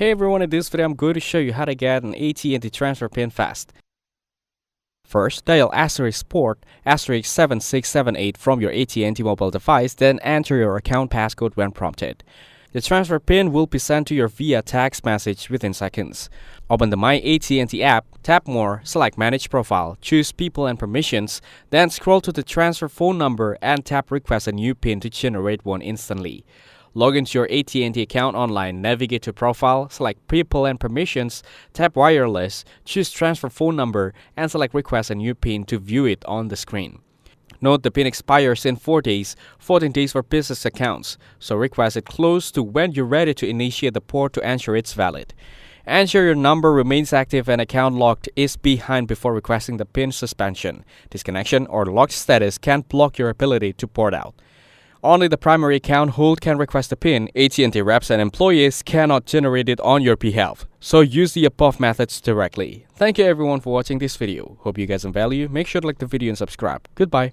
Hey everyone, in this video I'm going to show you how to get an AT&T transfer pin fast. First, dial *port *7678 from your AT&T mobile device, then enter your account passcode when prompted. The transfer pin will be sent to you via text message within seconds. Open the My AT&T app, tap More, select Manage Profile, choose People and Permissions, then scroll to the transfer phone number and tap Request a new pin to generate one instantly. Log into your AT&T account online, navigate to Profile, select People and Permissions, tap Wireless, choose Transfer Phone Number, and select Request a new PIN to view it on the screen. Note the PIN expires in 4 days, 14 days for business accounts, so request it close to when you're ready to initiate the port to ensure it's valid. Ensure your number remains active and account locked is behind before requesting the PIN suspension. Disconnection or locked status can block your ability to port out. Only the primary account hold can request the PIN. AT&T reps and employees cannot generate it on your behalf, so use the above methods directly. Thank you everyone for watching this video. Hope you guys some value. Make sure to like the video and subscribe. Goodbye.